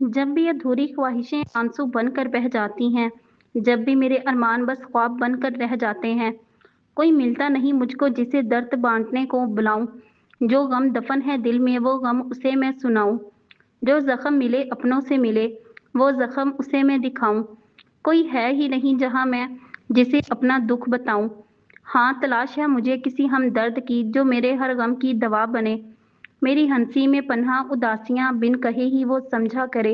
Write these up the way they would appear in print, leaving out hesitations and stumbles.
जब भी अधूरी ख्वाहिशें आंसू बनकर बह जाती हैं, जब भी मेरे अरमान बस ख्वाब बनकर रह जाते हैं, कोई मिलता नहीं मुझको जिसे दर्द बांटने को बुलाऊं। जो गम दफन है दिल में वो गम उसे मैं सुनाऊं। जो जख्म मिले अपनों से मिले वो जख्म उसे मैं दिखाऊं। कोई है ही नहीं जहां मैं जिसे अपना दुख बताऊं। हाँ, तलाश है मुझे किसी हमदर्द की जो मेरे हर गम की दवा बने। मेरी हंसी में पन्हा उदासियां बिन कहे ही वो समझा करे।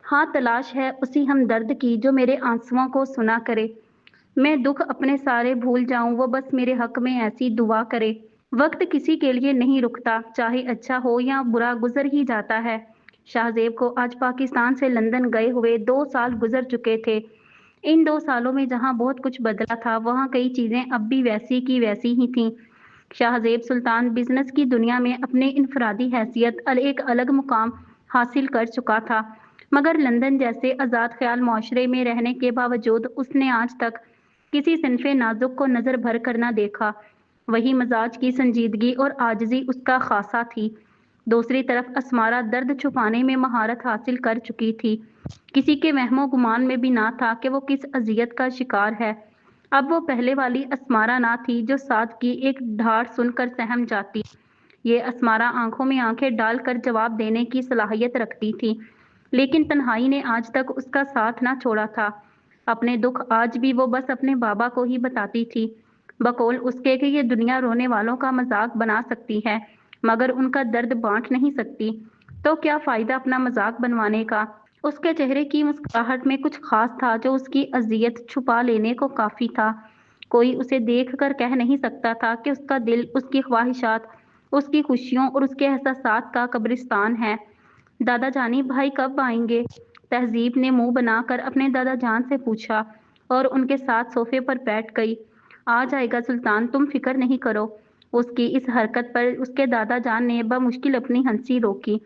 हाँ, तलाश है उसी हमदर्द की जो मेरे आंसुओं को सुना करे। मैं दुख अपने सारे भूल जाऊं वो बस मेरे हक में ऐसी दुआ करे। वक्त किसी के लिए नहीं रुकता, चाहे अच्छा हो या बुरा गुजर ही जाता है। शाहजेब को आज पाकिस्तान से लंदन गए हुए 2 साल गुजर चुके थे। इन 2 सालों में जहां बहुत कुछ बदला था वहां कई चीजें अब भी वैसी की वैसी ही थीं। शाहजेब सुल्तान बिजनेस की दुनिया में अपने इनफरादी हैसियत एक अलग मुकाम हासिल कर चुका था, मगर लंदन जैसे आज़ाद ख्याल माशरे में रहने के बावजूद उसने आज तक किसी सिनफे नाजुक को नज़र भर कर न देखा। वही मजाज की संजीदगी और आजिज़ी उसका खासा थी। दूसरी तरफ असमारा दर्द छुपाने में महारत हासिल कर चुकी थी। किसी के वहमो गुमान में भी ना था कि वो किस अजियत का शिकार है। अब वो पहले वाली असमारा ना थी जो साद की एक ढाड़ सुनकर सहम जाती। ये असमारा आंखों में आंखें डालकर जवाब देने की सलाहियत रखती थी, लेकिन तन्हाई ने आज तक उसका साथ ना छोड़ा था। अपने दुख आज भी वो बस अपने बाबा को ही बताती थी, बकौल उसके कि ये दुनिया रोने वालों का मजाक बना सकती है मगर उनका दर्द बांट नहीं सकती। तो क्या फायदा अपना मजाक बनवाने का। उसके चेहरे की मुस्कुराहट में कुछ खास था जो उसकी अजियत छुपा लेने को काफी था। कोई उसे देख कर कह नहीं सकता था कि उसका दिल, उसकी ख्वाहिशात, उसकी खुशियों और उसके एहसासात का कब्रिस्तान है। दादा जानी भाई कब आएंगे? तहजीब ने मुंह बनाकर अपने दादा जान से पूछा और उनके साथ सोफे पर बैठ गई। आ जाएगा सुल्तान, तुम फिक्र नहीं करो। उसकी इस हरकत पर उसके दादा जान ने बमुश्किल अपनी हंसी रोकी।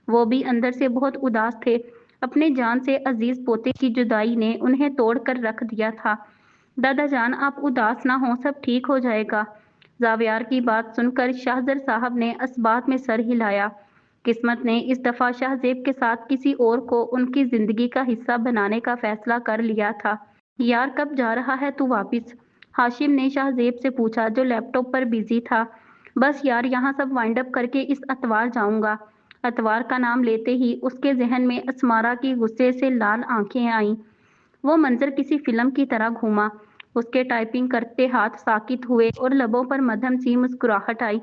वो भी अंदर से बहुत उदास थे। अपने जान से अजीज पोते की जुदाई ने उन्हें तोड़ कर रख दिया था। दादा जान, आप उदास ना हो, सब ठीक हो जाएगा। जावियार की बात सुनकर शाहजर साहब ने असबात में सर हिलाया। किस्मत ने इस दफा शाहजेब के साथ किसी और को उनकी जिंदगी का हिस्सा बनाने का फैसला कर लिया था। यार, कब जा रहा है तू वापिस? हाशिम ने शाहजेब से पूछा जो लैपटॉप पर बिजी था। बस यार, यहाँ सब वाइंड अप करके इस अतवार जाऊंगा। अतवार का नाम लेते ही उसके जहन में असमारा की गुस्से से लाल आंखें आईं। वो मंजर किसी फिल्म की तरह घूमा। उसके टाइपिंग करते हाथ साकित हुए और लबों पर मध्यम सी मुस्कुराहट आई,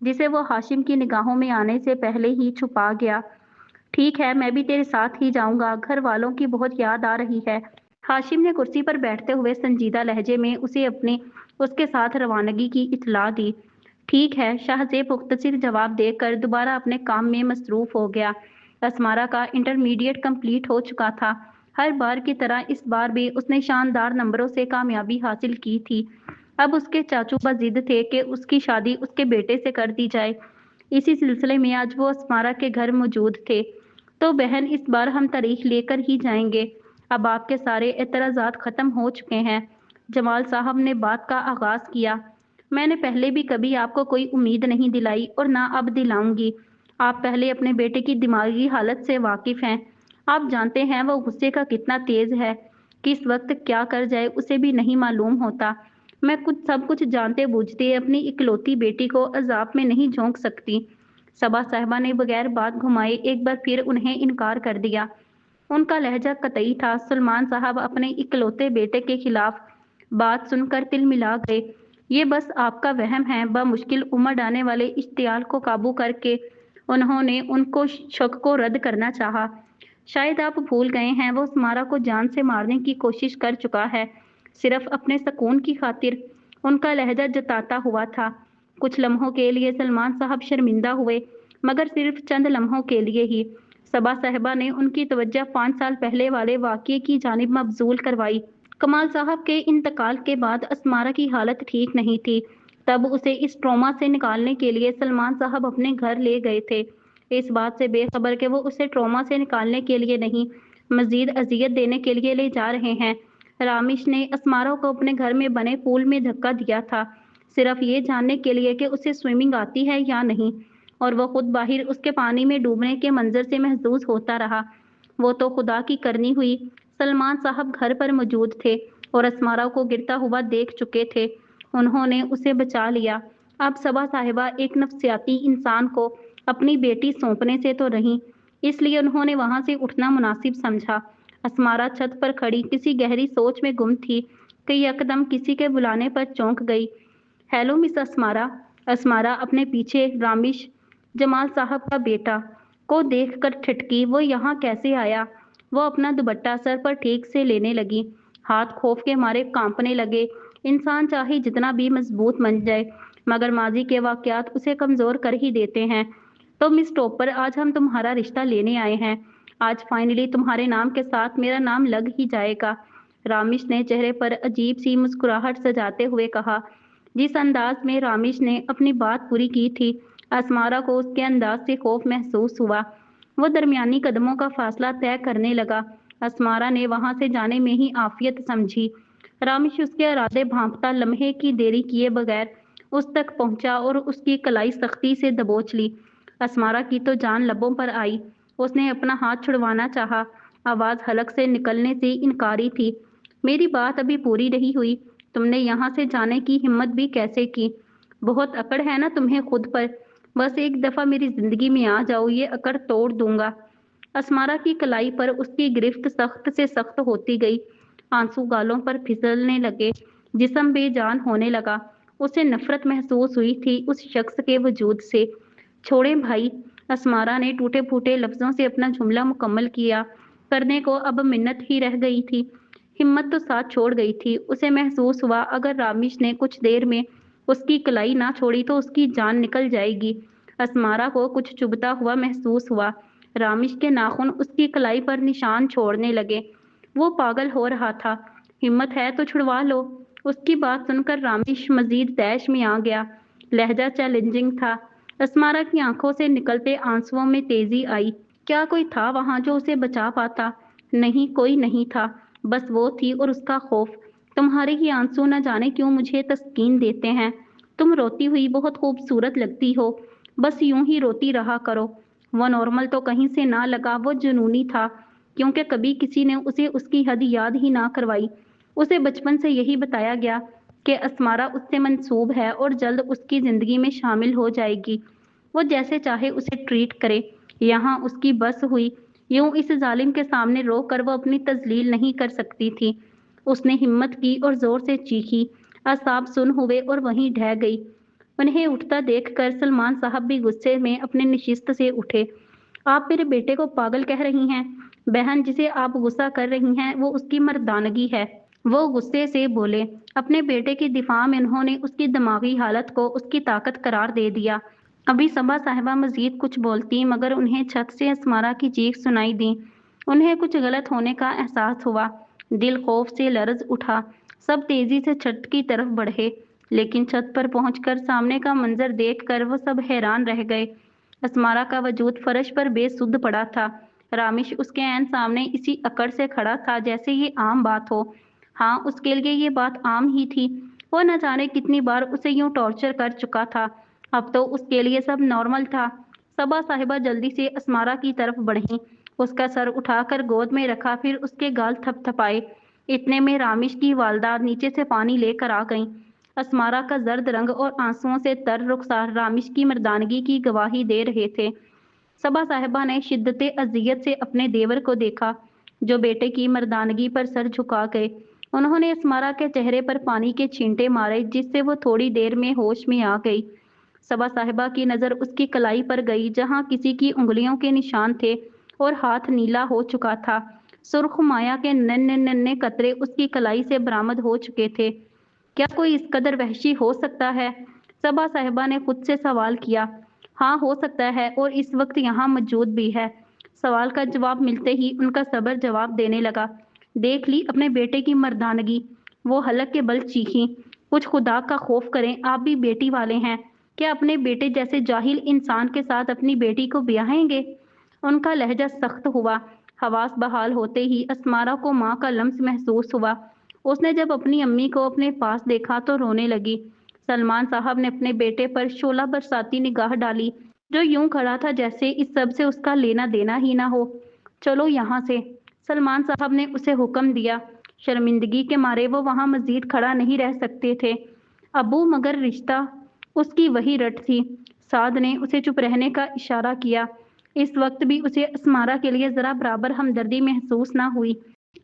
जिसे वो हाशिम की निगाहों में आने से पहले ही छुपा गया। ठीक है, मैं भी तेरे साथ ही जाऊंगा, घर वालों की बहुत याद आ रही है। हाशिम ने कुर्सी पर बैठते हुए संजीदा लहजे में उसे अपनी उसके साथ रवानगी की इत्तला दी। ठीक है, शाहजेब मुख्तसिर जवाब देकर दोबारा अपने काम में मसरूफ हो गया। असमारा का इंटरमीडिएट कंप्लीट हो चुका था। हर बार की तरह इस बार भी उसने शानदार नंबरों से कामयाबी हासिल की थी। अब उसके चाचू बजिद थे कि उसकी शादी उसके बेटे से कर दी जाए। इसी सिलसिले में आज वो असमारा के घर मौजूद थे। तो बहन, इस बार हम तारीख लेकर ही जाएंगे। अब आपके सारे एतराज़ात ख़त्म हो चुके हैं। जमाल साहब ने बात का आगाज़ किया। मैंने पहले भी कभी आपको कोई उम्मीद नहीं दिलाई और ना अब दिलाऊंगी। आप पहले अपने बेटे की दिमागी हालत से वाकिफ़ हैं। आप जानते हैं वो गुस्से का कितना तेज़ है। किस वक्त क्या कर जाए उसे भी नहीं मालूम होता। मैं कुछ सब कुछ जानते बूझते अपनी इकलौती बेटी को अजाब में नहीं झोंक सकती। सबा साहिबा ने बगैर बात घुमाए एक बार फिर उन्हें इनकार कर दिया। उनका लहजा कतई था। सलमान साहब अपने इकलौते बेटे के खिलाफ बात सुनकर तिलमिला गए। ये बस आपका वहम है। बमुश्किल उमड़ आने वाले इश्तियाल को काबू करके उन्होंने उनको शक को रद्द करना चाहा। शायद आप भूल गए हैं वो समारा को जान से मारने की कोशिश कर चुका है, सिर्फ अपने सुकून की खातिर। उनका लहजा जताता हुआ था। कुछ लम्हों के लिए सलमान साहब शर्मिंदा हुए, मगर सिर्फ चंद लम्हों के लिए ही। सबा साहिबा ने उनकी तवज्जो 5 साल पहले वाले वाक़ये की जानिब मबजूल करवाई। कमाल साहब के इंतकाल के बाद असमारा की हालत ठीक नहीं थी। तब उसे इस ट्रॉमा से निकालने के लिए सलमान साहब अपने घर ले गए थे, इस बात से बेखबर कि वो उसे ट्रॉमा से निकालने के लिए नहीं, मजीद अजियत देने के लिए ले जा रहे हैं। रामिश ने असमारा को अपने घर में बने पूल में धक्का दिया था, सिर्फ ये जानने के लिए कि उसे स्विमिंग आती है या नहीं। اور وہ خود باہر اس کے پانی میں ڈوبنے کے منظر سے محظوظ ہوتا رہا۔ وہ تو خدا کی کرنی ہوئی، سلمان صاحب گھر پر موجود تھے اور اسمارا کو گرتا ہوا دیکھ چکے تھے۔ انہوں نے اسے بچا لیا۔ اب صبا صاحبہ ایک نفسیاتی انسان کو اپنی بیٹی سونپنے سے تو رہیں، اس لیے انہوں نے وہاں سے اٹھنا مناسب سمجھا۔ اسمارا چھت پر کھڑی کسی گہری سوچ میں گم تھی کہ یکدم کسی کے بلانے پر چونک گئی۔ ہیلو مس اسمارا۔ اسمارا اپنے پیچھے رامیش، جمال صاحب کا بیٹا، کو دیکھ کر ٹھٹکی۔ وہ یہاں کیسے آیا؟ وہ اپنا دوپٹہ سر پر ٹھیک سے لینے لگی۔ ہاتھ خوف کے مارے کانپنے لگے۔ انسان چاہے جتنا بھی مضبوط بن جائے مگر ماضی کے واقعات اسے کمزور کر ہی دیتے ہیں۔ تو مس ٹوپر، آج ہم تمہارا رشتہ لینے آئے ہیں۔ آج فائنلی تمہارے نام کے ساتھ میرا نام لگ ہی جائے گا۔ رامیش نے چہرے پر عجیب سی مسکراہٹ سجاتے ہوئے کہا۔ جس انداز میں رامیش نے اپنی بات پوری کی تھی، اسمارا کو اس کے انداز سے خوف محسوس ہوا۔ وہ درمیانی قدموں کا فاصلہ طے کرنے لگا۔ اسمارا نے وہاں سے جانے میں ہی عافیت سمجھی۔ رامیش اس کے ارادے بھانپتا لمحے کی دیری کیے بغیر اس تک پہنچا اور اس کی کلائی سختی سے دبوچ لی۔ اسمارا کی تو جان لبوں پر آئی۔ اس نے اپنا ہاتھ چھڑوانا چاہا، آواز حلق سے نکلنے سے انکاری تھی۔ میری بات ابھی پوری نہیں ہوئی۔ تم نے یہاں سے جانے کی ہمت بھی کیسے کی؟ بہت اکڑ ہے نا تمہیں خود پر؟ بس ایک دفعہ میری زندگی میں آ جاؤ، یہ اکڑ توڑ دوں گا۔ اسمارا کی کلائی پر اس کی گرفت سخت سے سخت ہوتی گئی۔ آنسو گالوں پر پھسلنے لگے، جسم بے جان ہونے لگا۔ اسے نفرت محسوس ہوئی تھی اس شخص کے وجود سے۔ چھوڑیں بھائی، اسمارا نے ٹوٹے پھوٹے لفظوں سے اپنا جملہ مکمل کیا۔ کرنے کو اب منت ہی رہ گئی تھی۔ ہمت تو ساتھ چھوڑ گئی تھی۔ اسے محسوس ہوا اگر رامیش نے کچھ دیر میں اس کی کلائی نہ چھوڑی تو اس کی جان نکل جائے گی۔ اسمارا کو کچھ چبھتا ہوا محسوس ہوا۔ رامیش کے ناخن اس کی کلائی پر نشان چھوڑنے لگے۔ وہ پاگل ہو رہا تھا۔ ہمت ہے تو چھڑوا لو۔ اس کی بات سن کر رامیش مزید طیش میں آ گیا۔ لہجہ چیلنجنگ تھا۔ اسمارا کی آنکھوں سے نکلتے آنسوؤں میں تیزی آئی۔ کیا کوئی تھا وہاں جو اسے بچا پاتا؟ نہیں، کوئی نہیں تھا۔ بس وہ تھی اور اس کا خوف۔ تمہارے ہی آنسو نہ جانے کیوں مجھے تسکین دیتے ہیں۔ تم روتی ہوئی بہت خوبصورت لگتی ہو۔ بس یوں ہی روتی رہا کرو۔ وہ نارمل تو کہیں سے نہ لگا، وہ جنونی تھا، کیونکہ کبھی کسی نے اسے اس کی حد یاد ہی نہ کروائی۔ اسے بچپن سے یہی بتایا گیا کہ اسمارا اس سے منسوب ہے اور جلد اس کی زندگی میں شامل ہو جائے گی۔ وہ جیسے چاہے اسے ٹریٹ کرے۔ یہاں اس کی بس ہوئی۔ یوں اس ظالم کے سامنے رو کر وہ اپنی تذلیل نہیں کر سکتی تھی۔ اس نے ہمت کی اور زور سے چیخی۔ اعصاب سن ہوئے اور وہیں ڈھہ گئی۔ انہیں اٹھتا دیکھ کر سلمان صاحب بھی غصے میں اپنے نشست سے اٹھے۔ آپ میرے بیٹے کو پاگل کہہ رہی ہیں؟ بہن، جسے آپ غصہ کر رہی ہیں وہ اس کی مردانگی ہے۔ وہ غصے سے بولے۔ اپنے بیٹے کی دفاع میں انہوں نے اس کی دماغی حالت کو اس کی طاقت قرار دے دیا۔ ابھی صبا صاحبہ مزید کچھ بولتی مگر انہیں چھت سے اسمارا کی چیخ سنائی دی۔ انہیں کچھ غلط ہونے کا احساس ہوا۔ دل خوف سے لرز اٹھا۔ سب تیزی سے چھت کی طرف بڑھے، لیکن چھت پر پہنچ کر سامنے کا منظر دیکھ کر وہ سب حیران رہ گئے۔ اسمارا کا وجود فرش پر بے سدھ پڑا تھا۔ رامیش اس کے عین سامنے اسی اکڑ سے کھڑا تھا جیسے یہ عام بات ہو۔ ہاں، اس کے لیے یہ بات عام ہی تھی۔ وہ نہ جانے کتنی بار اسے یوں ٹارچر کر چکا تھا۔ اب تو اس کے لیے سب نارمل تھا۔ صبا صاحبہ جلدی سے اسمارا کی طرف بڑھیں، اس کا سر اٹھا کر گود میں رکھا، پھر اس کے گال تھپ تھپائے۔ اتنے میں رامیش کی والدہ نیچے سے پانی لے کر آ گئیں۔ اسمارا کا زرد رنگ اور آنسوؤں سے تر رخسار رامیش کی مردانگی کی گواہی دے رہے تھے۔ صبا صاحبہ نے شدت اذیت سے اپنے دیور کو دیکھا جو بیٹے کی مردانگی پر سر جھکا گئے۔ انہوں نے اسمارا کے چہرے پر پانی کے چھینٹے مارے جس سے وہ تھوڑی دیر میں ہوش میں آ گئی۔ صبا صاحبہ کی نظر اس کی کلائی پر گئی جہاں کسی کی انگلیوں کے نشان تھے اور ہاتھ نیلا ہو چکا تھا۔ سرخ مائع کے ننھے ننھے قطرے اس کی کلائی سے برآمد ہو چکے تھے۔ کیا کوئی اس قدر وحشی ہو سکتا ہے؟ صبا صاحبہ نے خود سے سوال کیا۔ ہاں، ہو سکتا ہے، اور اس وقت یہاں موجود بھی ہے۔ سوال کا جواب ملتے ہی ان کا صبر جواب دینے لگا۔ دیکھ لی اپنے بیٹے کی مردانگی؟ وہ حلق کے بل چیخیں۔ کچھ خدا کا خوف کریں، آپ بھی بیٹی والے ہیں۔ کیا اپنے بیٹے جیسے جاہل انسان کے ساتھ اپنی بیٹی کو بیاہیں گے؟ ان کا لہجہ سخت ہوا۔ حواس بحال ہوتے ہی اسمارا کو ماں کا لمس محسوس ہوا۔ اس نے جب اپنی امی کو اپنے پاس دیکھا تو رونے لگی۔ سلمان صاحب نے اپنے بیٹے پر شعلہ برساتی نگاہ ڈالی۔ जो यूं खड़ा था जैसे इस सब से उसका लेना देना ही ना हो। चलो यहाँ से, सलमान साहब ने उसे हुक्म दिया। शर्मिंदगी के मारे वो वहां मजीद खड़ा नहीं रह सकते थे। अबू मगर रिश्ता उसकी वही रट थी। साद ने उसे चुप रहने का इशारा किया। इस वक्त भी उसे असमारा के लिए जरा बराबर हमदर्दी महसूस ना हुई।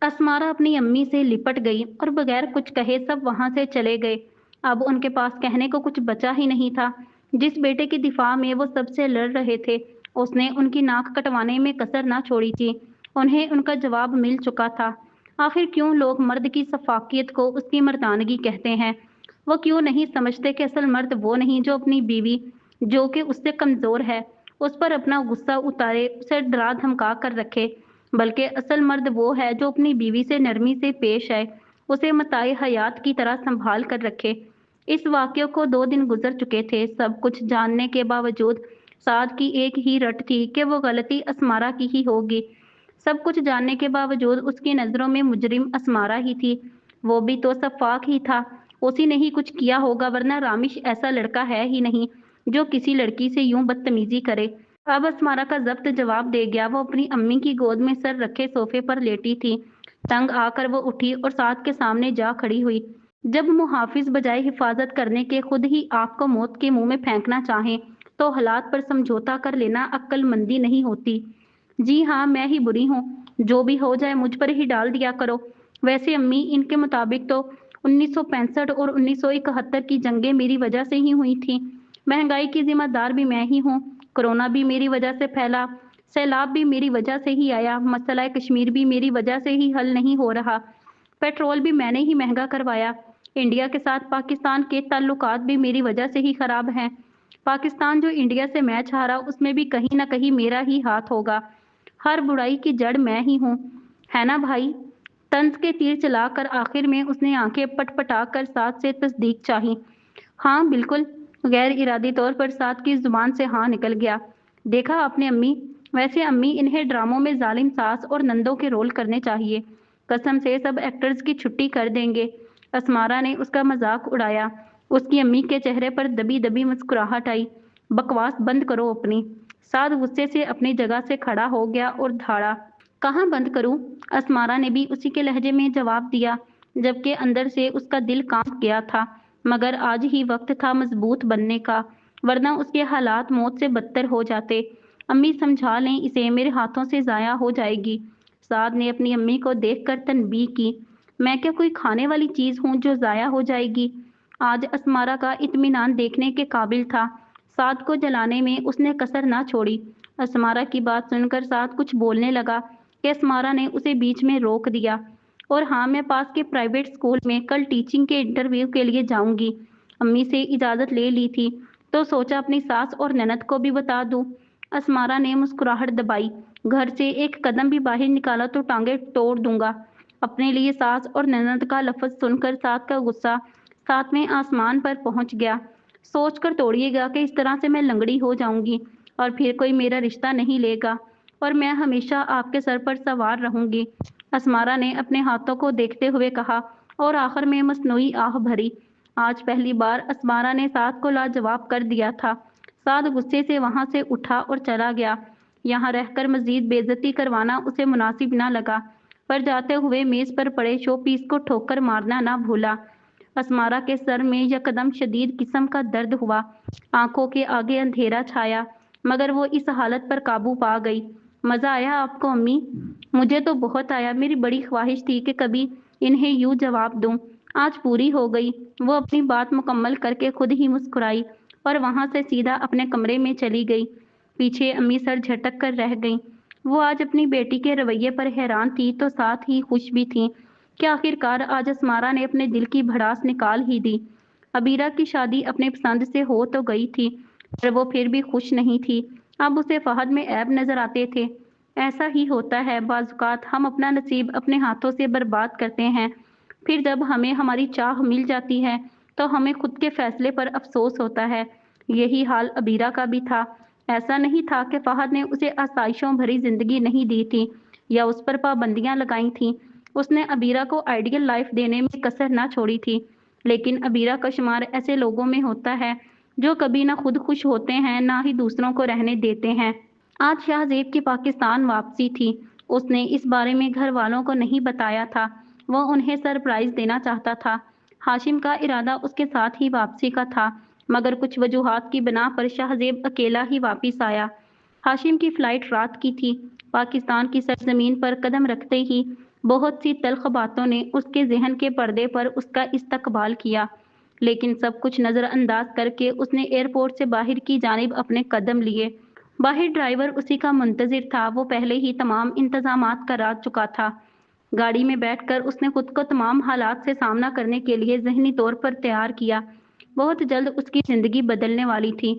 असमारा अपनी अम्मी से लिपट गई और बगैर कुछ कहे सब वहां से चले गए। अब उनके पास कहने को कुछ बचा ही नहीं था। जिस बेटे के दिफा में वो सबसे लड़ रहे थे, उसने उनकी नाक कटवाने में कसर ना छोड़ी थी। उन्हें उनका जवाब मिल चुका था। आखिर क्यों लोग मर्द की सफाकियत को उसकी मर्दानगी कहते हैं? वो क्यों नहीं समझते कि असल मर्द वो नहीं जो अपनी बीवी, जो कि उससे कमजोर है, उस पर अपना गुस्सा उतारे, उसे डरा धमका कर रखे, बल्कि असल मर्द वो है जो अपनी बीवी से नरमी से पेश आए, उसे मताए हयात की तरह संभाल कर रखे। इस वाक्य को 2 दिन गुजर चुके थे। सब कुछ जानने के बावजूद साद की एक ही रट थी कि वो गलती असमारा की ही होगी। सब कुछ जानने के बावजूद उसकी नज़रों में मुजरिम असमारा ही थी। वो भी तो सफाक ही था। उसी ने ही कुछ किया होगा, वरना रामिश ऐसा लड़का है ही नहीं जो किसी लड़की से यूं बदतमीजी करे। अब असमारा का जब्त जवाब दे गया। वो अपनी अम्मी की गोद में सर रखे सोफे पर लेटी थी। तंग आकर वो उठी और साद के सामने जा खड़ी हुई। जब मुहाफिज बजाय हिफाजत करने के खुद ही आग को मौत के मुंह में फेंकना चाहें, तो हालात पर समझौता कर लेना अक्लमंदी नहीं होती। जी हाँ, मैं ही बुरी हूँ। जो भी हो जाए मुझ पर ही डाल दिया करो। वैसे अम्मी, इनके मुताबिक तो 1965 और 1971 की जंगें मेरी वजह से ही हुई थी। महंगाई की जिम्मेदार भी मैं ही हूँ। कोरोना भी मेरी वजह से फैला। सैलाब भी मेरी वजह से ही आया। मसला कश्मीर भी मेरी वजह से ही हल नहीं हो रहा। पेट्रोल भी मैंने ही महंगा करवाया। इंडिया के साथ पाकिस्तान के ताल्लुकात भी मेरी वजह से ही खराब हैं। पाकिस्तान जो इंडिया से मैच हारा, उसमें भी कहीं ना कहीं मेरा ही हाथ होगा। हर बुराई की जड़ मैं ही हूँ, है ना भाई? तंज के तीर चलाकर आखिर में उसने आंखें पटपटा कर साथ से तस्दीक चाही। हाँ बिल्कुल। गैर इरादी तौर पर साद की जुबान से हाँ निकल गया। देखा आपने अम्मी? वैसे अम्मी, इन्हें ड्रामों में जालिम सास और नंदों के रोल करने चाहिए। कसम से सब एक्टर्स की छुट्टी कर देंगे। असमारा ने उसका मजाक उड़ाया। उसकी अम्मी के चेहरे पर दबी दबी मुस्कुराहट आई। बकवास बंद करो अपनी। साद गुस्से से अपनी जगह से खड़ा हो गया और धाड़ा। कहाँ बंद करूं? असमारा ने भी उसी के लहजे में जवाब दिया, जबकि अंदर से उसका दिल कांप गया था। मगर आज ही वक्त था मजबूत बनने का, वरना उसके हालात मौत से बदतर हो जाते। अम्मी समझा लें इसे, मेरे हाथों से जाया हो जाएगी। साद ने अपनी अम्मी को देखकर तनबीह की। मैं क्या कोई खाने वाली चीज हूं जो जाया हो जाएगी? आज असमारा का इत्मीनान देखने के काबिल था। साद को जलाने में उसने कसर ना छोड़ी। असमारा की बात सुनकर साद कुछ बोलने लगा कि असमारा ने उसे बीच में रोक दिया। और हाँ, मैं पास के प्राइवेट स्कूल में कल टीचिंग के इंटरव्यू के लिए जाऊंगी। अम्मी से इजाज़त ले ली थी, तो सोचा अपनी सास और ननद को भी बता दूं। असमारा ने मुस्कुराहट दबाई। घर से एक कदम भी बाहर निकाला तो टांगे तोड़ दूंगा। अपने लिए सास और ननद का लफ्ज सुनकर साद का गुस्सा सातवें आसमान पर पहुंच गया। सोचकर तोड़िएगा कि इस तरह से मैं लंगड़ी हो जाऊंगी और फिर कोई मेरा रिश्ता नहीं लेगा और मैं हमेशा आपके सर पर सवार रहूंगी। असमारा ने अपने हाथों को देखते हुए कहा और आखिर में मसनूई आह भरी। आज पहली बार असमारा ने साद को लाजवाब कर दिया था। साद गुस्से से वहां से उठा और चला गया। यहाँ रहकर मजीद बेइज्जती करवाना उसे मुनासिब न लगा, पर जाते हुए मेज पर पड़े शो पीस को ठोकर मारना ना भूला। असमारा के सर में यकदम शदीद किस्म का दर्द हुआ। आंखों के आगे अंधेरा छाया, मगर वो इस हालत पर काबू पा गई। मजा आया आपको अम्मी? मुझे तो बहुत आया। मेरी बड़ी ख्वाहिश थी कि कभी इन्हें यूं जवाब दूं। आज पूरी हो गई। वो अपनी बात मुकम्मल करके खुद ही मुस्कुराई और वहां से सीधा अपने कमरे में चली गई। पीछे अम्मी सर झटक कर रह गईं। वो आज अपनी बेटी के रवैये पर हैरान थी तो साथ ही खुश भी थी कि आखिरकार आज असमारा ने अपने दिल की भड़ास निकाल ही दी। अबीरा की शादी अपने पसंद से हो तो गई थी, पर वो फिर भी खुश नहीं थी। अब उसे फहद में ऐब नजर आते थे। ऐसा ही होता है, बाज़-औक़ात हम अपना नसीब अपने हाथों से बर्बाद करते हैं। फिर जब हमें हमारी चाह मिल जाती है तो हमें खुद के फैसले पर अफसोस होता है। यही हाल अबीरा का भी था। ऐसा नहीं था कि फहद ने उसे आसाइशों भरी जिंदगी नहीं दी थी या उस पर पाबंदियां लगाई थीं। उसने अबीरा को आइडियल लाइफ देने में कसर ना छोड़ी थी। लेकिन अबीरा का शुमार ऐसे लोगों में होता है जो कभी न खुद खुश होते हैं ना ही दूसरों को रहने देते हैं। आज शाहजेब की पाकिस्तान वापसी थी। उसने इस बारे में घर वालों को नहीं बताया था। वह उन्हें सरप्राइज देना चाहता था। हाशिम का इरादा उसके साथ ही वापसी का था, मगर कुछ वजूहात की बिना पर शाहजेब अकेला ही वापस आया। हाशिम की फ्लाइट रात की थी। पाकिस्तान की सरजमीन पर कदम रखते ही बहुत सी तल्ख बातों ने उसके जहन के पर्दे पर उसका इस्तकबाल किया, लेकिन सब कुछ नज़रअंदाज करके उसने एयरपोर्ट से बाहर की जानिब अपने कदम लिए। बाहर ड्राइवर उसी का मुंतजिर था। वो पहले ही तमाम इंतजामात करा चुका था। गाड़ी में बैठकर उसने खुद को तमाम हालात से सामना करने के लिए ज़हनी तौर पर तैयार किया। बहुत जल्द उसकी ज़िंदगी बदलने वाली थी।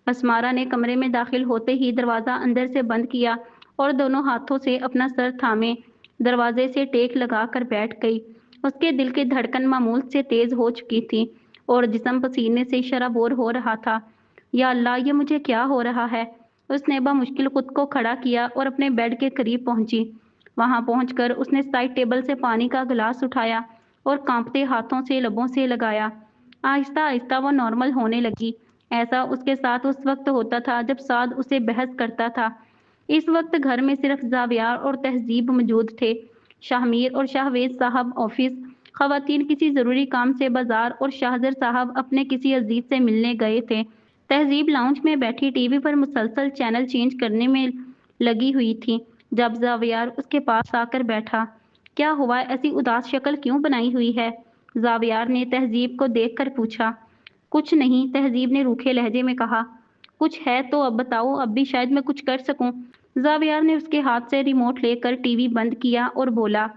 असमारा ने कमरे में दाखिल होते ही दरवाज़ा अंदर से बंद किया और दोनों हाथों से अपना सर थामे दरवाजे से टेक लगाकर बैठ गई। उसके दिल की धड़कन मामूल से तेज़ हो चुकी थी और जिस्म पसीने से शराबोर हो रहा था। या अल्लाह, ये मुझे क्या हो रहा है? उसने बमुश्किल खुद को खड़ा किया और अपने बेड के करीब पहुंची। वहां पहुंचकर उसने साइड टेबल से पानी का गिलास उठाया और कांपते हाथों से लबों से लगाया। आहिस्ता आहिस्ता वो नॉर्मल होने लगी। ऐसा उसके साथ उस वक्त होता था जब साद उसे बहस करता था। इस वक्त घर में सिर्फ जावियार और तहजीब मौजूद थे। शाहमीर और शाहवेज साहब ऑफिस, खवातीन किसी ज़रूरी काम से बाजार और शाहजर साहब अपने किसी अजीज से मिलने गए थे। तहजीब लाउंज में बैठी टीवी पर मुसलसल चैनल चेंज करने में लगी हुई थी जब जावियार उसके पास आकर बैठा। क्या हुआ, ऐसी उदास शक्ल क्यों बनाई हुई है? जावियार ने तहजीब को देखकर पूछा। कुछ नहीं, तहजीब ने रूखे लहजे में कहा। कुछ है तो अब बताओ, अब भी शायद मैं कुछ कर सकूं। जावियार ने उसके हाथ से रिमोट लेकर टीवी बंद किया और बोला,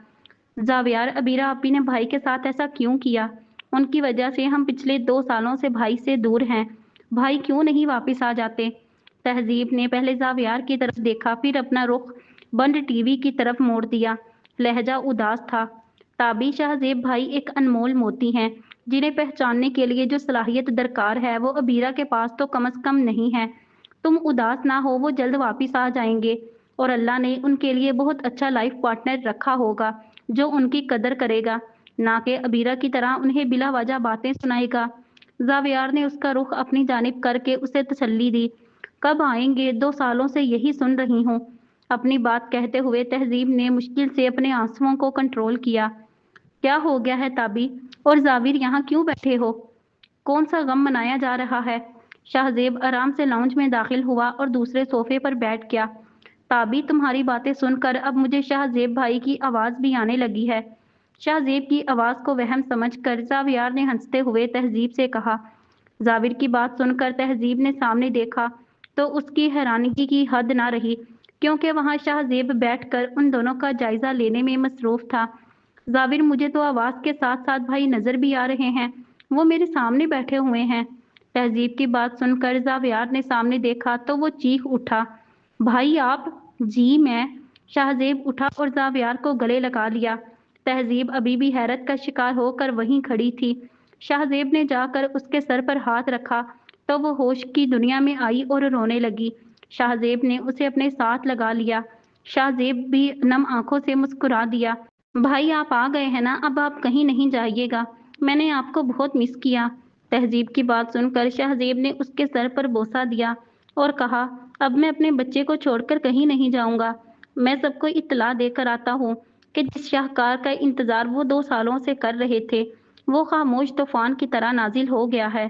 जावियार, अबीरा आपी ने भाई के साथ ऐसा क्यों किया? उनकी वजह से हम पिछले 2 सालों से भाई से दूर हैं। भाई क्यों नहीं वापस आ जाते? तहजीब ने पहले जावियार की तरफ देखा, फिर अपना रुख बंद टीवी की तरफ मोड़ दिया। लहजा उदास था। ताबी, शाहजेब भाई एक अनमोल मोती हैं, जिन्हें पहचानने के लिए जो सलाहियत दरकार है वो अबीरा के पास तो कम से कम नहीं है। तुम उदास ना हो, वो जल्द वापस आ जाएंगे और अल्लाह ने उनके लिए बहुत अच्छा लाइफ पार्टनर रखा होगा जो उनकी कदर करेगा, ना कि अबीरा की तरह उन्हें बिला वजह बातें सुनाएगा। जावियार ने उसका रुख अपनी जानिब करके उसे तसल्ली दी। कब आएंगे? 2 सालों से यही सुन रही हूँ। अपनी बात कहते हुए तहजीब ने मुश्किल से अपने आंसुओं को कंट्रोल किया। क्या हो गया है ताबी? और जाविर यहाँ क्यों बैठे हो? कौन सा गम मनाया जा रहा है? शाहजेब आराम से लाउंज में दाखिल हुआ और दूसरे सोफे पर बैठ गया। ताबी, तुम्हारी बातें सुनकर अब मुझे शाहजेब भाई की आवाज़ भी आने लगी है। शाहजेब की आवाज़ को वहम समझकर जावियार ने हंसते हुए तहजीब से कहा। जाविर की बात सुनकर तहजीब ने सामने देखा तो उसकी हैरानगी की हद ना रही, क्योंकि वहां शाहजेब बैठकर उन दोनों का जायजा लेने में मसरूफ था। जाविर, मुझे तो आवाज़ के साथ साथ भाई नजर भी आ रहे हैं। वो मेरे सामने बैठे हुए हैं। तहजीब की बात सुनकर जावियार ने सामने देखा तो वो चीख उठा। भाई आप? जी मैं। शाहजेब उठा और जावियार को गले लगा लिया। तहजीब अभी भी हैरत का शिकार होकर वहीं खड़ी थी। शाहजेब ने जाकर उसके सर पर हाथ रखा तो वो होश की दुनिया में आई और रोने लगी। शाहजेब ने उसे अपने साथ लगा लिया। शाहजेब भी नम आंखों से मुस्कुरा दिया। भाई आप आ गए हैं ना, अब आप कहीं नहीं जाइएगा। मैंने आपको बहुत मिस किया। तहजीब की बात सुनकर शाहजेब ने उसके सर पर बोसा दिया और कहा, अब मैं अपने बच्चे को छोड़कर कहीं नहीं जाऊंगा। मैं सबको इत्तला देकर आता हूँ कि जिस शाहकार का इंतजार वो 2 सालों से कर रहे थे वो खामोश तूफान की तरह नाजिल हो गया है।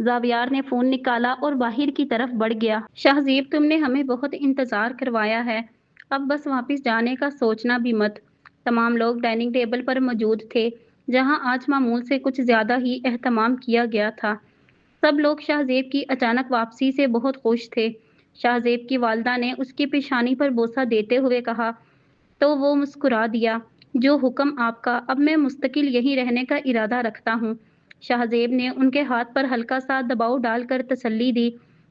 जावियार ने फोन निकाला और बाहर की तरफ बढ़ गया। शाहजीब, तुमने हमें बहुत इंतजार करवाया है। अब बस वापस जाने का सोचना भी मत। तमाम लोग डाइनिंग टेबल पर मौजूद थे, जहां आज मामूल से कुछ ज्यादा ही एहतमाम किया गया था। सब लोग शाहजेब की अचानक वापसी से बहुत खुश थे। शाहजेब की वालदा ने उसकी पेशानी पर बोसा देते हुए कहा तो वो मुस्कुरा दिया। जो हुक्म आपका, अब मैं मुस्तकिल यहीं रहने का इरादा रखता हूँ। शाहजेब ने उनके हाथ पर हल्का सा दबाव डालकर तसल्ली दी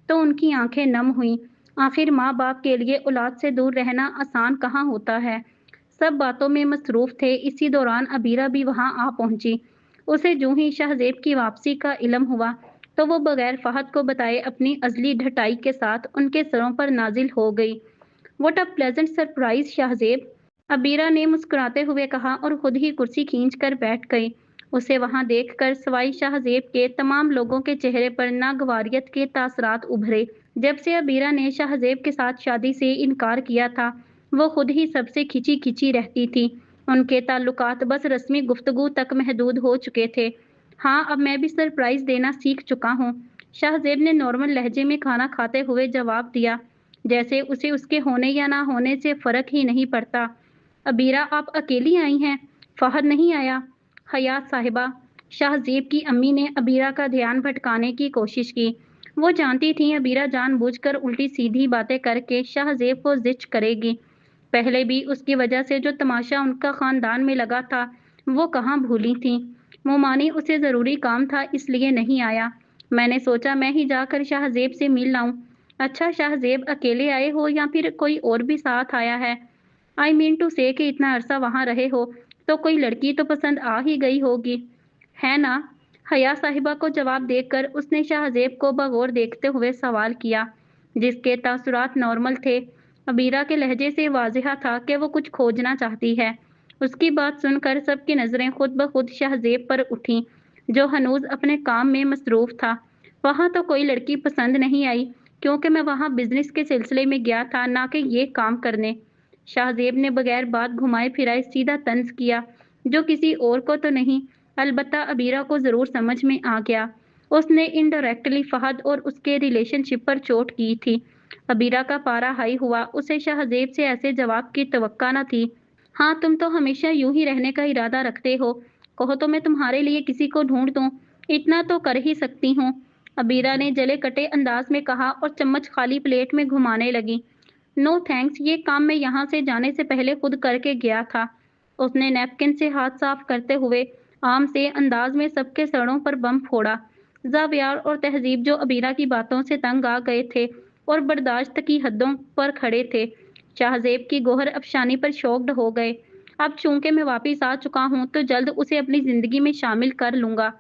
तो उनकी आंखें नम हुईं। आखिर माँ बाप के लिए औलाद से दूर रहना आसान कहाँ होता है। सब बातों में मसरूफ थे। इसी दौरान अबीरा भी वहां आ पहुंची। उसे जो ही शाहजेब की वापसी का इल्म हुआ तो वो बगैर फहद को बताए अपनी अजली ढटाई के साथ उनके सरों पर नाजिल हो गई। What a pleasant surprise Shahzeb, Abira ने मुस्कुराते हुए कहा और खुद ही कुर्सी खींच कर बैठ गई। उसे वहां देखकर सवाई शाहजेब के तमाम लोगों के चेहरे पर नागवारियत के तासरात उभरे। जब से अबीरा ने शाहजेब के साथ शादी से इनकार किया था, वो खुद ही सबसे खिंची खिंची रहती थी। उनके ताल्लुकात बस रस्मी गुफ्तगू तक महदूद हो चुके थे। हाँ, अब मैं भी सरप्राइज देना सीख चुका हूँ, शाहजेब ने नॉर्मल लहजे में खाना खाते हुए जवाब दिया, जैसे उसे उसके होने या ना होने से फर्क ही नहीं पड़ता। अबीरा, आप अकेली आई हैं? फहद नहीं आया? हयात साहिबा, शाहजेब की अम्मी ने अबीरा का ध्यान भटकाने की कोशिश की। वो जानती थी अबीरा जानबूझकर उल्टी सीधी बातें करके शाहजेब को जिच करेगी। पहले भी उसकी वजह से जो तमाशा उनका खानदान में लगा था, वो कहाँ भूली थी। मोमानी, उसे ज़रूरी काम था इसलिए नहीं आया। मैंने सोचा मैं ही जाकर शाहजेब से मिल लाऊं। अच्छा, शाहजेब अकेले आए हो या फिर कोई और भी साथ आया है? आई मीन टू से कि इतना अरसा वहां रहे हो तो कोई लड़की तो पसंद आ ही गई होगी, है ना? हया साहिबा को जवाब देकर उसने शाहजेब को बगौर देखते हुए सवाल किया, जिसके तासुरात नॉर्मल थे। अबीरा के लहजे से वाज़ेह था कि वो कुछ खोजना चाहती है। उसकी बात सुनकर सबकी नज़रें खुद ब खुद शाहजेब पर उठीं, जो हनूज अपने काम में मसरूफ था। वहां तो कोई लड़की पसंद नहीं आई, क्योंकि मैं वहां बिजनेस के सिलसिले में गया था, ना कि ये काम करने। शाहजेब ने बगैर बात घुमाए फिराए सीधा तंज किया, जो किसी और को तो नहीं, अलबत्ता अबीरा को ज़रूर समझ में आ गया। उसने इनडायरेक्टली फहद और उसके रिलेशनशिप पर चोट की थी। अबीरा का पारा हाई हुआ, उसे शाहजेब से ऐसे जवाब की तवक्का न थी। हाँ, तुम तो हमेशा यूं ही रहने का इरादा रखते हो। कहो तो मैं तुम्हारे लिए किसी को ढूंढ दूं, इतना तो कर ही सकती हूँ, अबीरा ने जले कटे अंदाज में कहा और चम्मच खाली प्लेट में घुमाने लगी। नो थैंक्स, ये काम मैं यहाँ से जाने से पहले खुद करके गया था। उसने नैपकिन से हाथ साफ करते हुए आम से अंदाज में सबके सरों पर बम फोड़ा। जावियार और तहजीब, जो अबीरा की बातों से तंग आ गए थे और बर्दाश्त की हदों पर खड़े थे, शाहजेब की गोहर अफशानी पर शॉक्ड हो गए। अब चूंकि मैं वापिस आ चुका हूँ तो जल्द उसे अपनी जिंदगी में शामिल कर लूंगा।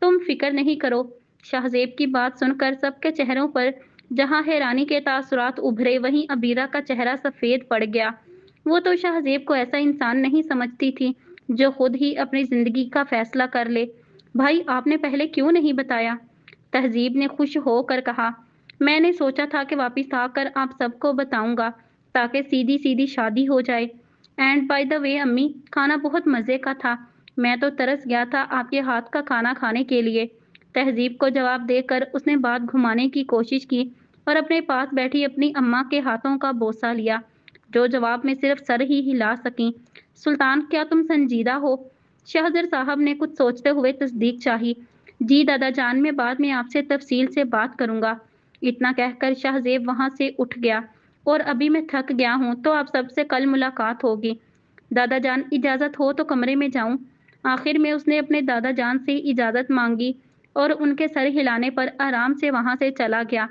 तुम फिक्र नहीं करो। शाहजेब की बात सुनकर सबके चेहरों पर जहां हैरानी के तासुरात उभरे, वहीं अबीरा का चेहरा सफेद पड़ गया। वो तो शाहजेब को ऐसा इंसान नहीं समझती थी जो खुद ही अपनी जिंदगी का फैसला कर ले। भाई, आपने पहले क्यों नहीं बताया? तहजीब ने खुश होकर कहा, मैंने सोचा था कि वापिस आकर आप सबको बताऊंगा, ताकि सीधी सीधी शादी हो जाए। एंड बाय द वे अम्मी, खाना बहुत मज़े का था। मैं तो तरस गया था आपके हाथ का खाना खाने के लिए। तहजीब को जवाब देकर उसने बात घुमाने की कोशिश की और अपने पास बैठी अपनी अम्मा के हाथों का बोसा लिया, जो जवाब में सिर्फ सर ही हिला सकीं। सुल्तान, क्या तुम संजीदा हो? शहजर साहब ने कुछ सोचते हुए तस्दीक चाही। जी दादा जान, मैं बाद में आपसे तफसील से बात करूंगा। इतना कहकर शाहजेब वहां से उठ गया। और अभी मैं थक गया हूँ, तो आप सबसे कल मुलाकात होगी। दादा जान, इजाज़त हो तो कमरे में जाऊं? आखिर में उसने अपने दादा जान से इजाज़त मांगी और उनके सर हिलाने पर आराम से वहां से चला गया।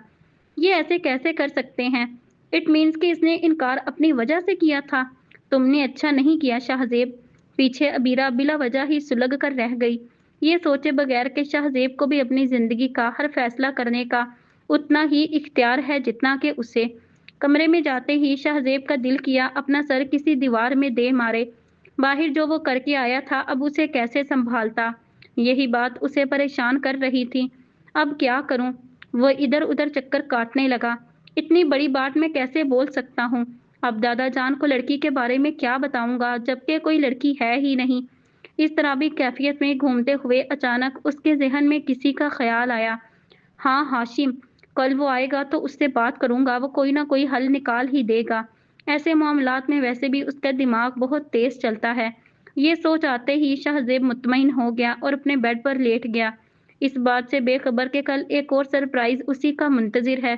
ये ऐसे कैसे कर सकते हैं? इट मीन्स कि इसने इनकार अपनी वजह से किया था। तुमने अच्छा नहीं किया शाहजेब। पीछे अबीरा बिला वजह ही सुलग कर रह गई, ये सोचे बगैर कि शाहजेब को भी अपनी जिंदगी का हर फैसला करने का उतना ही इख्तियार है जितना कि उसे। कमरे में जाते ही शाहजेब का दिल किया अपना सर किसी दीवार में दे मारे। बाहर जो वो करके आया था, अब उसे कैसे संभालता, यही बात उसे परेशान कर रही थी। अब क्या करूं? वो इधर उधर चक्कर काटने लगा। इतनी बड़ी बात मैं कैसे बोल सकता हूँ? अब दादा जान को लड़की के बारे में क्या बताऊंगा, जबकि कोई लड़की है ही नहीं। इस तरह भी कैफियत में घूमते हुए अचानक उसके जहन में किसी का ख्याल आया। हाँ हाशिम, कल वो आएगा तो उससे बात करूंगा, वो कोई ना कोई हल निकाल ही देगा। ऐसे मामलात में वैसे भी उसका दिमाग बहुत तेज चलता है। ये सोच आते ही शाहजेब मुतमईन हो गया और अपने बेड पर लेट गया, इस बात से बेखबर कि कल एक और सरप्राइज उसी का मुंतजिर है।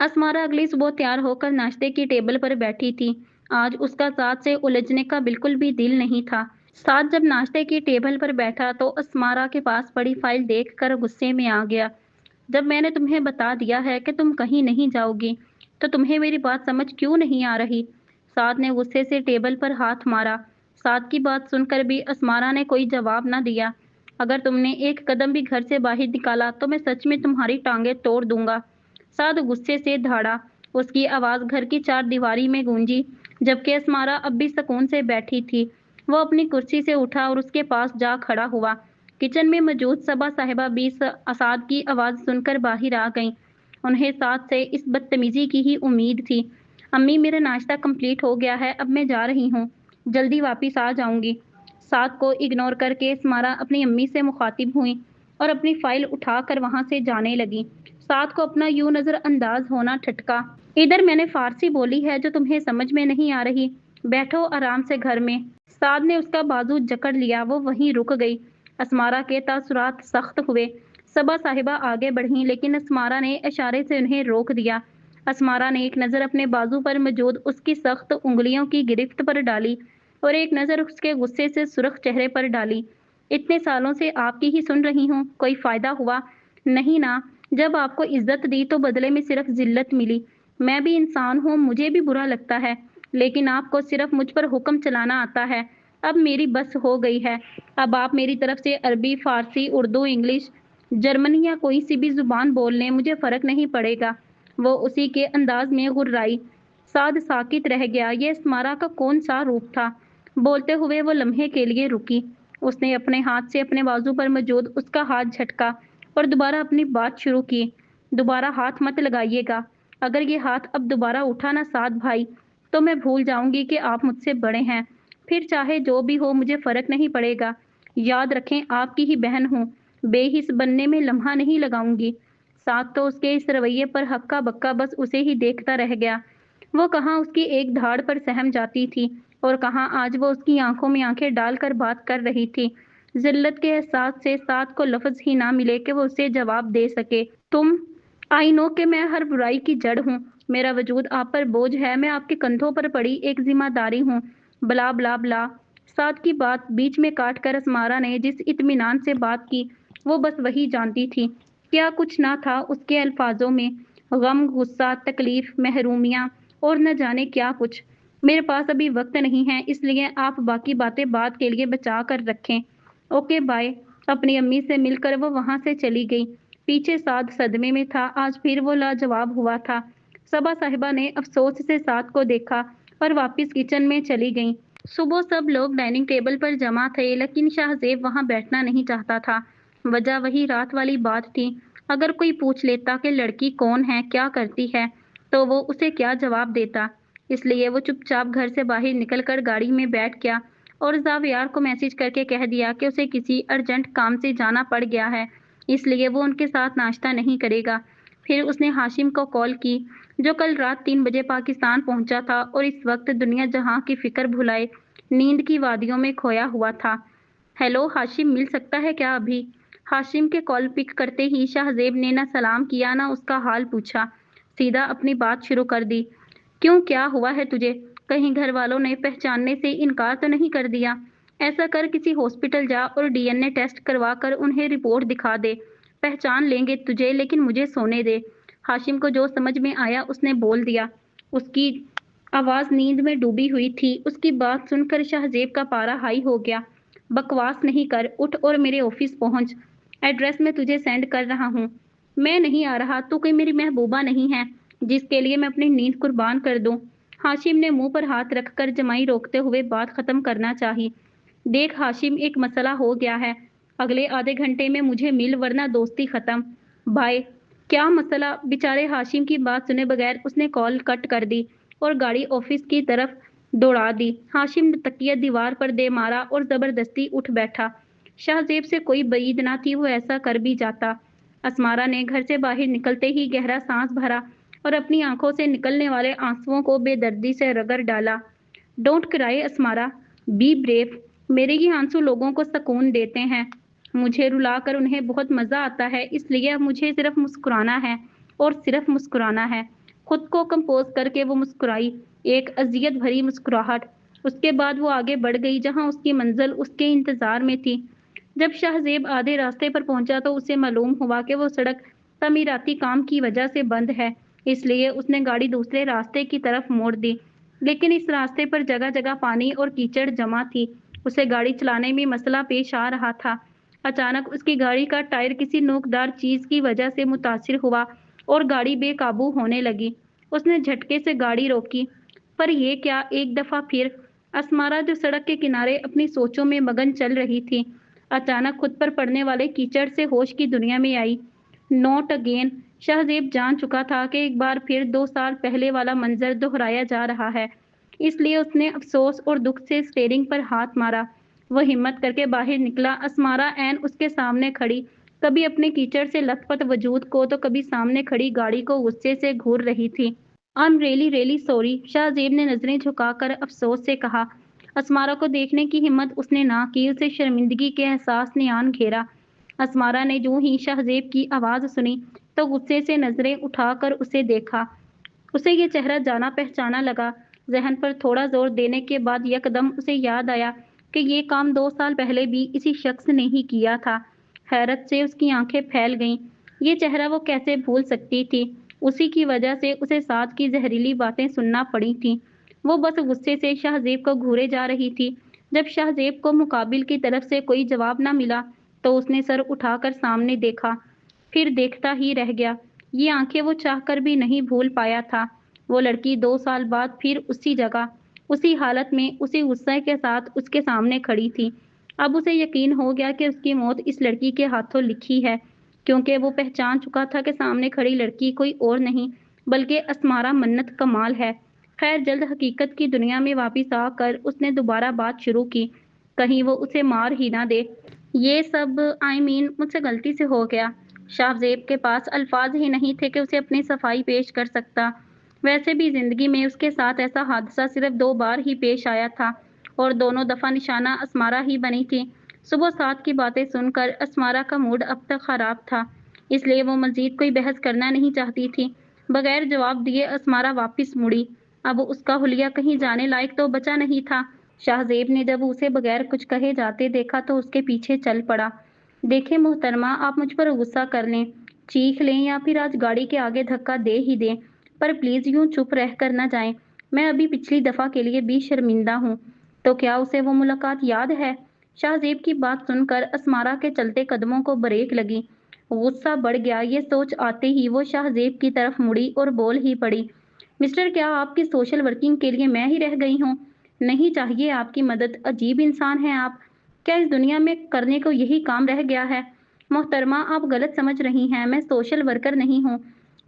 असमारा अगली सुबह तैयार होकर नाश्ते की टेबल पर बैठी थी। आज उसका साथ से उलझने का बिल्कुल भी दिल नहीं था। साथ जब नाश्ते की टेबल पर बैठा तो असमारा के पास पड़ी फाइल देखकर गुस्से में आ गया। जब मैंने तुम्हें बता दिया है कि तुम कहीं नहीं जाओगी, तो तुम्हें मेरी बात समझ क्यों नहीं आ रही? साद ने गुस्से से टेबल पर हाथ मारा। साद की बात सुनकर भी असमारा ने कोई जवाब न दिया। अगर तुमने एक कदम भी घर से बाहर निकाला तो मैं सच में तुम्हारी टांगें तोड़ दूंगा। साद गुस्से से धाड़ा। उसकी आवाज़ घर की चार दीवारी में गूंजी, जबकि असमारा अब भी सुकून से बैठी थी। वो अपनी कुर्सी से उठा और उसके पास जा खड़ा हुआ। किचन में मौजूद सबा साहिबा भी असाद की आवाज़ सुनकर बाहर आ गईं। उन्हें साद से इस बदतमीजी की ही उम्मीद थी। अम्मी, मेरा नाश्ता कंप्लीट हो गया है, अब मैं जा रही हूँ, जल्दी वापस आ जाऊंगी। साद को इग्नोर करके स्मारा अपनी अम्मी से मुखातिब हुई और अपनी फाइल उठाकर वहां से जाने लगी। साद को अपना यूं नजरअंदाज होना ठटका। इधर मैंने फारसी बोली है जो तुम्हें समझ में नहीं आ रही। बैठो आराम से घर में। साद ने उसका बाजू जकड़ लिया। वो वहीं रुक गई। अस्मारा के तासुरात सख्त हुए। सबा साहिबा आगे बढ़ी लेकिन अस्मारा ने इशारे से उन्हें रोक दिया। अस्मारा ने एक नज़र अपने बाजू पर मौजूद उसकी सख्त उंगलियों की गिरफ्त पर डाली और एक नज़र उसके गुस्से से सुर्ख चेहरे पर डाली। इतने सालों से आपकी ही सुन रही हूँ, कोई फायदा हुआ? नहीं ना। जब आपको इज्जत दी तो बदले में सिर्फ जिल्लत मिली। मैं भी इंसान हूँ, मुझे भी बुरा लगता है, लेकिन आपको सिर्फ मुझ पर हुक्म चलाना आता है। अब मेरी बस हो गई है। अब आप मेरी तरफ से अरबी, फारसी, उर्दू, इंग्लिश, जर्मनी या कोई सी भी जुबान बोल लें, मुझे फर्क नहीं पड़ेगा। वो उसी के अंदाज में गुर्राई। साद साकित रह गया। यह स्मारा का कौन सा रूप था? बोलते हुए वो लम्हे के लिए रुकी। उसने अपने हाथ से अपने बाजू पर मौजूद उसका हाथ झटका और दोबारा अपनी बात शुरू की। दोबारा हाथ मत लगाइएगा। अगर ये हाथ अब दोबारा उठा ना साद भाई, तो मैं भूल जाऊंगी कि आप मुझसे बड़े हैं। फिर चाहे जो भी हो, मुझे फर्क नहीं पड़ेगा। याद रखें, आपकी ही बहन हूँ। बेहिस बनने में लम्हा नहीं लगाऊंगी। साद तो उसके इस रवैये पर हक्का बक्का बस उसे ही देखता रह गया। वो कहाँ उसकी एक धाड़ पर सहम जाती थी और कहाँ आज वो उसकी आंखों में आंखें डालकर बात कर रही थी। जिल्लत के एहसास से साद को लफ्ज ही ना मिले कि वो उसे जवाब दे सके। तुम, आई नो कि मैं हर बुराई की जड़ हूँ। मेरा वजूद आप पर बोझ है। मैं आपके कंधों पर पड़ी एक जिम्मेदारी हूँ। ब्ला ब्ला ब्ला। साद की बात बीच में काट कर अस्मारा ने जिस इत्मीनान से बात की, वो बस वही जानती थी। क्या कुछ ना था उसके अल्फाजों में। गम, गुस्सा, तकलीफ, महरूमियाँ और न जाने क्या कुछ। मेरे पास अभी वक्त नहीं है, इसलिए आप बाकी बातें बाद के लिए बचा कर रखें। Okay bye. अपनी अम्मी से मिलकर वो वहां से चली गई। पीछे साद सदमे में था। आज फिर वो लाजवाब हुआ था। सबा साहिबा ने अफसोस से साद को देखा और वापस किचन में चली गईं। सुबह सब लोग डाइनिंग टेबल पर जमा थे, लेकिन शाहजेब वहां बैठना नहीं चाहता था। वजह वही रात वाली बात थी। अगर कोई पूछ लेता कि लड़की कौन है, क्या करती है, तो वो उसे क्या जवाब देता। इसलिए वो चुपचाप घर से बाहर निकलकर गाड़ी में बैठ गया और जावियार को मैसेज करके कह दिया कि उसे किसी अर्जेंट काम से जाना पड़ गया है, इसलिए वो उनके साथ नाश्ता नहीं करेगा। फिर उसने हाशिम को कॉल की, जो कल रात 3 बजे पाकिस्तान पहुंचा था और इस वक्त दुनिया जहां की फिक्र भुलाए नींद की वादियों में खोया हुआ था। हेलो हाशिम, मिल सकता है क्या अभी? हाशिम के कॉल पिक करते ही शाहजेब ने ना सलाम किया ना उसका हाल पूछा, सीधा अपनी बात शुरू कर दी। क्यों, क्या हुआ है तुझे? कहीं घर वालों ने पहचानने से इनकार तो नहीं कर दिया? ऐसा कर, किसी हॉस्पिटल जा और डीएनए टेस्ट करवा कर उन्हें रिपोर्ट दिखा दे। पहचान लेंगे तुझे, लेकिन मुझे सोने दे। हाशिम को जो समझ में आया उसने बोल दिया। उसकी आवाज नींद में डूबी हुई थी। उसकी बात सुनकर शाहजेब का पारा हाई हो गया। बकवास नहीं कर, उठ और मेरे ऑफिस पहुंच। एड्रेस मैं तुझे सेंड कर रहा हूँ। मैं नहीं आ रहा। तू कोई मेरी महबूबा नहीं है जिसके लिए मैं अपनी नींद कुर्बान कर दूं। हाशिम ने मुंह पर हाथ रखकर जमाई रोकते हुए बात खत्म करना चाही। देख हाशिम, एक मसला हो गया है। अगले आधे घंटे में मुझे मिल, वरना दोस्ती खत्म। बाय। क्या मसला? बेचारे हाशिम की बात सुने बगैर उसने कॉल कट कर दी और गाड़ी ऑफिस की तरफ दौड़ा दी। हाशिम ने तकिया दीवार पर दे मारा और जबरदस्ती उठ बैठा। शाहजेब से कोई बईद ना थी, वो ऐसा कर भी जाता। अस्मारा ने घर से बाहर निकलते ही गहरा सांस भरा और अपनी आंखों से निकलने वाले आंसुओं को बेदर्दी से रगड़ डाला। Don't cry Asmara, be brave. मेरे ये आंसू लोगों को सुकून देते हैं। मुझे रुलाकर उन्हें बहुत मज़ा आता है, इसलिए अब मुझे सिर्फ मुस्कुराना है और सिर्फ मुस्कुराना है। खुद को कंपोज करके वो मुस्कुराई, एक अजियत भरी मुस्कुराहट। उसके बाद वो आगे बढ़ गई जहां उसकी मंजिल उसके इंतजार में थी। जब शाहजेब आधे रास्ते पर पहुंचा तो उसे मालूम हुआ कि वो सड़क तमीराती काम की वजह से बंद है, इसलिए उसने गाड़ी दूसरे रास्ते की तरफ मोड़ दी। लेकिन इस रास्ते पर जगह जगह पानी और कीचड़ जमा थी। उसे गाड़ी चलाने में मसला पेश आ रहा था। अचानक उसकी गाड़ी का टायर किसी नोकदार चीज की वजह से मुतासिर हुआ और गाड़ी बेकाबू होने लगी। उसने झटके से गाड़ी रोकी, पर यह क्या, एक दफा फिर असमारा जो सड़क के किनारे अपनी सोचों में मगन चल रही थी, अचानक खुद पर पड़ने वाले कीचड़ से होश की दुनिया में आई। Not again. शाहजेब जान चुका था कि एक बार फिर 2 साल पहले वाला मंजर दोहराया जा रहा है। इसलिए उसने अफसोस और दुख से स्टीयरिंग पर हाथ मारा। वह हिम्मत करके बाहर निकला। असमारा ऐन उसके सामने खड़ी, कभी अपने कीचड़ से लथपथ वजूद को तो कभी सामने खड़ी गाड़ी को गुस्से से घूर रही थी। I am really really sorry, Shahzeb ने नजरें झुकाकर अफसोस से कहा। असमारा को देखने की हिम्मत उसने ना की। उसे शर्मिंदगी के एहसास ने आन घेरा। असमारा ने यूं ही शाहजेब की आवाज सुनी तो गुस्से से नजरें उठाकर उसे देखा। उसे ये चेहरा जाना पहचाना लगा। जहन पर थोड़ा जोर देने के बाद यकदम उसे याद आया कि ये काम 2 साल पहले भी इसी शख्स ने ही किया था। हैरत से उसकी आंखें फैल गईं। ये चेहरा वो कैसे भूल सकती थी? उसी की वजह से उसे साथ की जहरीली बातें सुनना पड़ी थीं। वो बस गुस्से से शाहजेब को घूरे जा रही थी। जब शाहजेब को मुकाबिल की तरफ से कोई जवाब ना मिला तो उसने सर उठाकर सामने देखा, फिर देखता ही रह गया। ये आंखें वो चाहकर भी नहीं भूल पाया था। वो लड़की 2 साल बाद फिर उसी जगह, उसी हालत में, उसी गुस्से के साथ उसके सामने खड़ी थी। अब उसे यकीन हो गया कि उसकी मौत इस लड़की के हाथों लिखी है, क्योंकि वो पहचान चुका था कि सामने खड़ी लड़की कोई और नहीं बल्कि असमारा मन्नत कमाल है। खैर, जल्द हकीकत की दुनिया में वापस आकर उसने दोबारा बात शुरू की। कहीं वो उसे मार ही ना दे। ये सब मुझसे गलती से हो गया। शाहजेब के पास अल्फाज ही नहीं थे कि उसे अपनी सफाई पेश कर सकता। वैसे भी जिंदगी में उसके साथ ऐसा हादसा सिर्फ 2 बार ही पेश आया था और दोनों दफा निशाना असमारा ही बनी थी। सुबह 7 की बातें सुनकर असमारा का मूड अब तक खराब था, इसलिए वो मजीद कोई बहस करना नहीं चाहती थी। बगैर जवाब दिए असमारा वापस मुड़ी। अब उसका हुलिया कहीं जाने लायक तो बचा नहीं था। शाहजेब ने जब उसे बगैर कुछ कहे जाते देखा तो उसके पीछे चल पड़ा। देखें मोहतरमा, आप मुझ पर गुस्सा कर लें, चीख लें या फिर आज गाड़ी के आगे धक्का दे ही दें, पर प्लीज यूं चुप रह कर न जाएं। मैं अभी पिछली दफा के लिए भी शर्मिंदा हूँ। तो क्या उसे वो मुलाकात याद है? शाहजेब की बात सुनकर असमारा के चलते कदमों को ब्रेक लगी। गुस्सा बढ़ गया। ये सोच आते ही वो शाहजेब की तरफ मुड़ी और बोल ही पड़ी, मिस्टर, क्या आपकी सोशल वर्किंग के लिए मैं ही रह गई हूँ? नहीं चाहिए आपकी मदद। अजीब इंसान हैं आप। क्या इस दुनिया में करने को यही काम रह गया है? मोहतरमा, आप गलत समझ रही हैं। मैं सोशल वर्कर नहीं हूँ।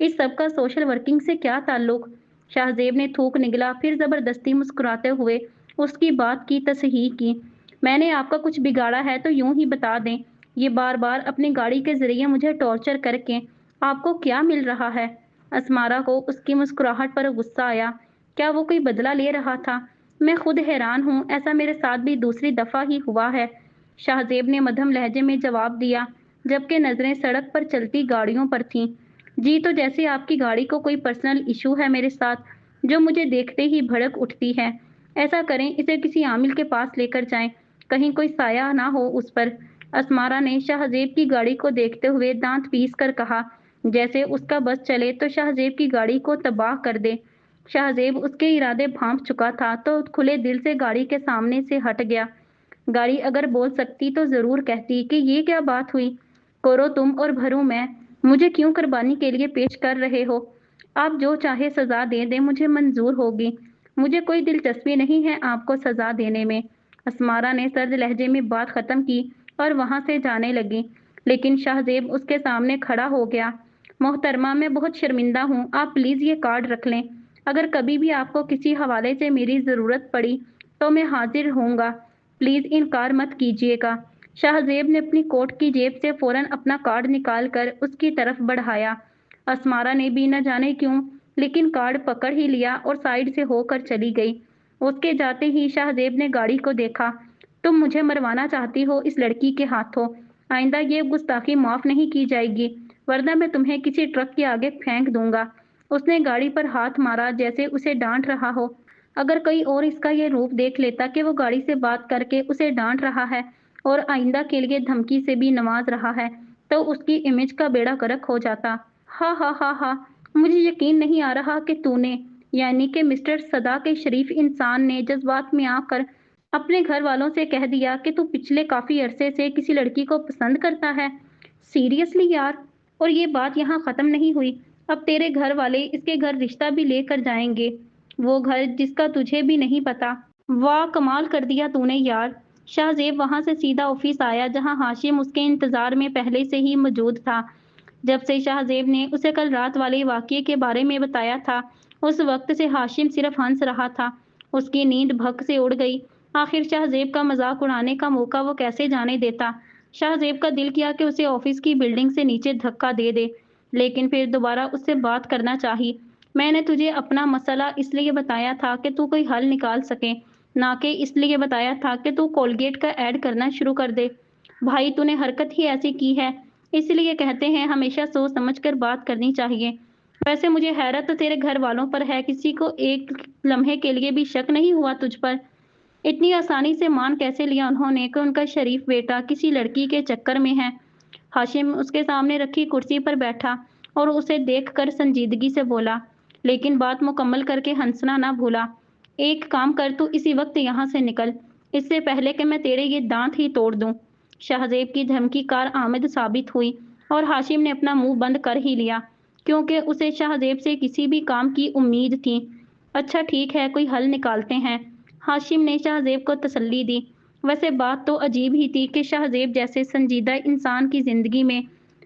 इस सब का सोशल वर्किंग से क्या ताल्लुक? शाहजेब ने थूक निगला, फिर जबरदस्ती मुस्कुराते हुए उसकी बात की तसहीह की। मैंने आपका कुछ बिगाड़ा है तो यूं ही बता दें। ये बार बार अपनी गाड़ी के जरिए मुझे टॉर्चर करके आपको क्या मिल रहा है? असमारा को उसकी मुस्कुराहट पर गुस्सा आया। क्या वो कोई बदला ले रहा था? मैं खुद हैरान हूँ। ऐसा मेरे साथ भी दूसरी दफा ही हुआ है, शाहजेब ने मध्यम लहजे में जवाब दिया, जबकि नजरें सड़क पर चलती गाड़ियों पर थीं। जी, तो जैसे आपकी गाड़ी को कोई पर्सनल इशू है मेरे साथ, जो मुझे देखते ही भड़क उठती है। ऐसा करें, इसे किसी आमिल के पास लेकर जाएं, कहीं कोई साया ना हो उस पर। असमारा ने शाहजेब की गाड़ी को देखते हुए दांत पीस कर कहा, जैसे उसका बस चले तो शाहजेब की गाड़ी को तबाह कर दे। शाहजेब उसके इरादे भांप चुका था तो खुले दिल से गाड़ी के सामने से हट गया। गाड़ी अगर बोल सकती तो जरूर कहती कि ये क्या बात हुई, करो तुम और भरूं मैं, मुझे क्यों कुर्बानी के लिए पेश कर रहे हो? आप जो चाहे सजा दे दें, मुझे मंजूर होगी। मुझे कोई दिलचस्पी नहीं है आपको सजा देने में। असमारा ने सर्द लहजे में बात खत्म की और वहां से जाने लगी, लेकिन शाहजेब उसके सामने खड़ा हो गया। मोहतरमा, मैं बहुत शर्मिंदा हूँ। आप प्लीज ये कार्ड रख लें। अगर कभी भी आपको किसी हवाले से मेरी जरूरत पड़ी तो मैं हाजिर होऊंगा। प्लीज इनकार मत कीजिएगा। शाहजेब ने अपनी कोट की जेब से फौरन अपना कार्ड निकालकर उसकी तरफ बढ़ाया। असमारा ने भी न जाने क्यों, लेकिन कार्ड पकड़ ही लिया और साइड से होकर चली गई। उसके जाते ही शाहजेब ने गाड़ी को देखा। तुम मुझे मरवाना चाहती हो इस लड़की के हाथों। आइंदा ये गुस्ताखी माफ नहीं की जाएगी, वरना मैं तुम्हें किसी ट्रक के आगे फेंक दूंगा। उसने गाड़ी पर हाथ मारा जैसे उसे डांट रहा हो। अगर कोई और इसका ये रूप देख लेता कि वो गाड़ी से बात करके उसे डांट रहा है और आइंदा के लिए धमकी से भी नवाज रहा है, तो उसकी इमेज का बेड़ा गर्क हो जाता। हा हा हा हा, मुझे यकीन नहीं आ रहा कि तूने, यानी कि मिस्टर सदा के शरीफ इंसान ने जज्बात में आकर अपने घर वालों से कह दिया कि तू पिछले काफी अरसे से किसी लड़की को पसंद करता है। सीरियसली यार? और ये बात यहाँ खत्म नहीं हुई। अब तेरे घर वाले इसके घर रिश्ता भी लेकर जाएंगे, वो घर जिसका तुझे भी नहीं पता। वाह कमाल कर दिया तूने यार। शाहजेब वहां से सीधा ऑफिस आया जहां हाशिम उसके इंतजार में पहले से ही मौजूद था। जब से शाहजेब ने उसे कल रात वाले वाकये के बारे में बताया था, उस वक्त से हाशिम सिर्फ हंस रहा था। उसकी नींद भग से उड़ गई। आखिर शाहजेब का मजाक उड़ाने का मौका वो कैसे जाने देता। शाहजेब का दिल किया कि उसे ऑफिस की बिल्डिंग से नीचे धक्का दे दे, लेकिन फिर दोबारा उससे बात करना चाहिए। मैंने तुझे अपना मसला इसलिए बताया था कि तू कोई हल निकाल सके, ना कि इसलिए बताया था कि तू कोलगेट का ऐड करना शुरू कर दे। भाई तूने हरकत ही ऐसी की है। इसलिए कहते हैं हमेशा सोच समझ कर बात करनी चाहिए। वैसे मुझे हैरत तो तेरे घर वालों पर है, किसी को एक लम्हे के लिए भी शक नहीं हुआ तुझ पर। इतनी आसानी से मान कैसे लिया उन्होंने कि उनका शरीफ बेटा किसी लड़की के चक्कर में है। हाशिम उसके सामने रखी कुर्सी पर बैठा और उसे देखकर संजीदगी से बोला, लेकिन बात मुकम्मल करके हंसना ना भूला। एक काम कर, तू इसी वक्त यहाँ से निकल, इससे पहले कि मैं तेरे ये दांत ही तोड़ दूं। शाहजेब की धमकी कार आमद साबित हुई और हाशिम ने अपना मुंह बंद कर ही लिया, क्योंकि उसे शाहजेब से किसी भी काम की उम्मीद थी। अच्छा ठीक है, कोई हल निकालते हैं। हाशिम ने शाहजेब को तसल्ली दी। वैसे बात तो अजीब ही थी कि शाहजेब जैसे संजीदा इंसान की जिंदगी में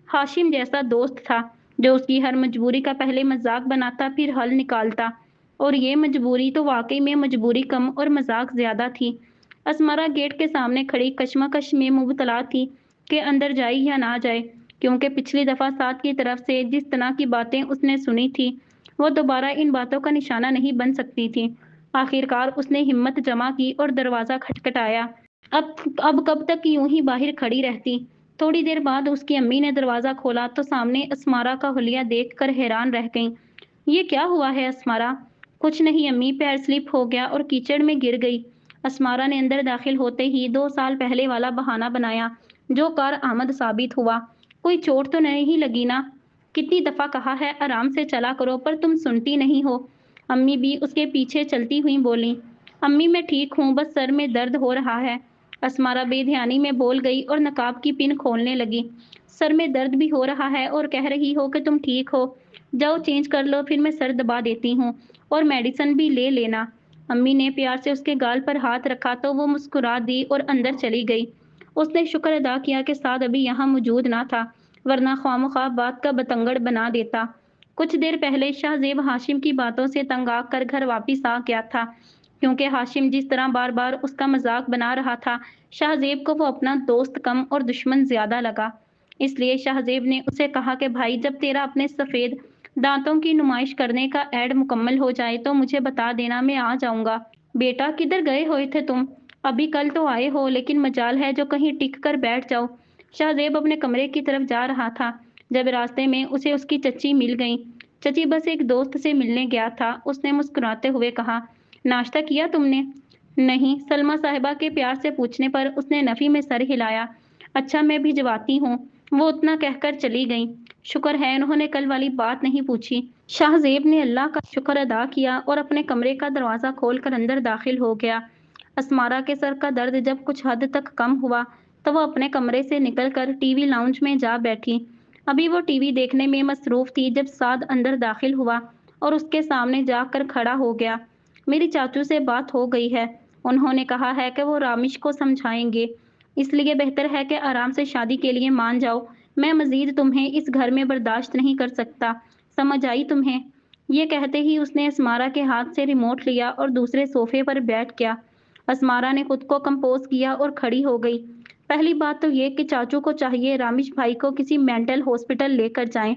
हाशिम जैसा दोस्त था, जो उसकी हर मजबूरी का पहले मजाक बनाता फिर हल निकालता। और ये मजबूरी तो वाकई में मजबूरी कम और मजाक ज्यादा थी। असमारा गेट के सामने खड़ी कशमकश में मुबतला थी कि अंदर जाए या ना जाए, क्योंकि पिछली दफा साथ की तरफ से जिस तरह की बातें उसने सुनी थी, वो दोबारा इन बातों का निशाना नहीं बन सकती थी। आखिरकार उसने हिम्मत जमा की और दरवाजा खटखटाया। अब कब तक यूं ही बाहर खड़ी रहती। थोड़ी देर बाद उसकी अम्मी ने दरवाजा खोला तो सामने असमारा का हुलिया देखकर हैरान रह गईं। ये क्या हुआ है असमारा? कुछ नहीं अम्मी, पैर स्लिप हो गया और कीचड़ में गिर गई। असमारा ने अंदर दाखिल होते ही 2 साल पहले वाला बहाना बनाया, जो कार आमद साबित हुआ। कोई चोट तो नहीं लगी ना? कितनी दफा कहा है आराम से चला करो, पर तुम सुनती नहीं हो। अम्मी भी उसके पीछे चलती हुई बोली। अम्मी मैं ठीक हूँ, बस सर में दर्द हो रहा है। असमारा बेध्यानी में बोल गई और नकाब की पिन खोलने लगी। सर में दर्द भी हो रहा है और कह रही हो कि तुम ठीक हो। जाओ चेंज कर लो, फिर मैं सर दबा देती हूँ और मेडिसिन भी ले लेना। अम्मी ने प्यार से उसके गाल पर हाथ रखा तो वो मुस्कुरा दी और अंदर चली गई। उसने शुक्र अदा किया कि साद अभी यहाँ मौजूद ना था, वरना ख्वामख्वाह बात का बतंगड़ बना देता। कुछ देर पहले शाहजेब हाशिम की बातों से तंग आकर घर वापिस आ गया था, क्योंकि हाशिम जिस तरह बार बार उसका मजाक बना रहा था, शाहजेब को वो अपना दोस्त कम और दुश्मन ज्यादा लगा। इसलिए शाहजेब ने उसे कहा कि भाई जब तेरा अपने सफेद दांतों की नुमाइश करने का ऐड मुकम्मल हो जाए तो मुझे बता देना, मैं आ जाऊंगा। बेटा किधर गए हुए थे तुम? अभी कल तो आए हो, लेकिन मजाल है जो कहीं टिक कर बैठ जाओ। शाहजेब अपने कमरे की तरफ जा रहा था जब रास्ते में उसे उसकी चची मिल गई। चची बस एक दोस्त से मिलने गया था, उसने मुस्कुराते हुए कहा। नाश्ता किया तुमने? नहीं, सलमा साहिबा के प्यार से पूछने पर उसने नफी में सर हिलाया। अच्छा मैं भिजवाती हूँ। वो उतना कहकर चली गई। शुक्र है उन्होंने कल वाली बात नहीं पूछी। शाहजेब ने अल्लाह का शुक्र अदा किया और अपने कमरे का दरवाज़ा खोलकर अंदर दाखिल हो गया। असमारा के सर का दर्द जब कुछ हद तक कम हुआ तो वो अपने कमरे से निकलकर टीवी लाउंज में जा बैठी। अभी वो टीवी देखने में मसरूफ थी जब साद अंदर दाखिल हुआ और उसके सामने जाकर खड़ा हो गया। मेरी चाचू से बात हो गई है। उन्होंने कहा है कि वो रामिश को समझाएंगे, इसलिए बेहतर है कि आराम से शादी के लिए मान जाओ। मैं मजीद तुम्हें इस घर में बर्दाश्त नहीं कर सकता। समझ आई तुम्हें? ये कहते ही उसने असमारा के हाथ से रिमोट लिया और दूसरे सोफे पर बैठ गया। असमारा ने खुद को कंपोज किया और खड़ी हो गई। पहली बात तो ये कि चाचू को चाहिए रामिश भाई को किसी मेंटल हॉस्पिटल लेकर जाएं,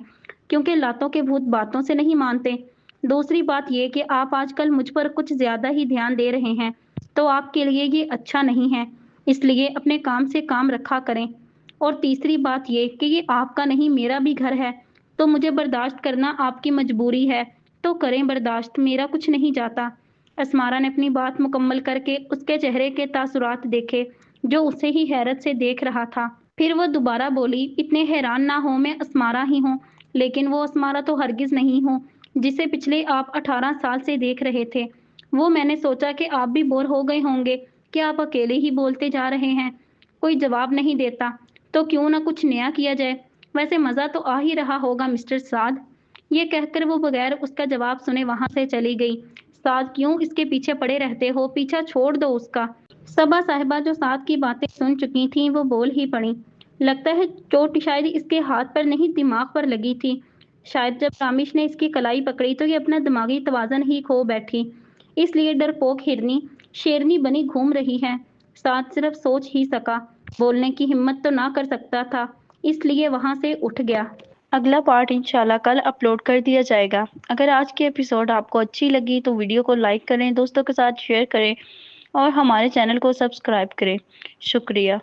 क्योंकि लातों के भूत बातों से नहीं मानते। दूसरी बात ये कि आप आजकल मुझ पर कुछ ज्यादा ही ध्यान दे रहे हैं, तो आपके लिए ये अच्छा नहीं है, इसलिए अपने काम से काम रखा करें। और तीसरी बात ये कि ये आपका नहीं मेरा भी घर है, तो मुझे बर्दाश्त करना आपकी मजबूरी है, तो करें बर्दाश्त, मेरा कुछ नहीं जाता। असमारा ने अपनी बात मुकम्मल करके उसके चेहरे के तासुरात देखे, जो उसे ही हैरत से देख रहा था। फिर वो दोबारा बोली, इतने हैरान ना हो, मैं असमारा ही हूँ, लेकिन वो असमारा तो हरगिज नहीं हूँ जिसे पिछले आप 18 साल से देख रहे थे। वो मैंने सोचा कि आप भी बोर हो गए होंगे कि आप अकेले ही बोलते जा रहे हैं, कोई जवाब नहीं देता, तो क्यों ना कुछ नया किया जाए। वैसे मज़ा तो आ ही रहा होगा मिस्टर साद। ये कहकर वो बगैर उसका जवाब सुने वहां से चली गई। साथ क्यों इसके पीछे पड़े रहते हो, पीछा छोड़ दो उसका। सबा साहिबा जो साथ की बातें सुन चुकी थीं वो बोल ही पड़ी। लगता है चोट शायद इसके हाथ पर नहीं दिमाग पर लगी थी। शायद जब रामिश ने इसकी कलाई पकड़ी तो ये अपना दिमागी तवाज़न ही खो बैठी। इसलिए डरपोक हिरनी शेरनी बनी घूम रही है। साथ सिर्फ सोच ही सका, बोलने की हिम्मत तो ना कर सकता था, इसलिए वहां से उठ गया। अगला पार्ट इंशाल्लाह कल अपलोड कर दिया जाएगा। अगर आज की एपिसोड आपको अच्छी लगी तो वीडियो को लाइक करें, दोस्तों के साथ शेयर करें और हमारे चैनल को सब्सक्राइब करें। शुक्रिया।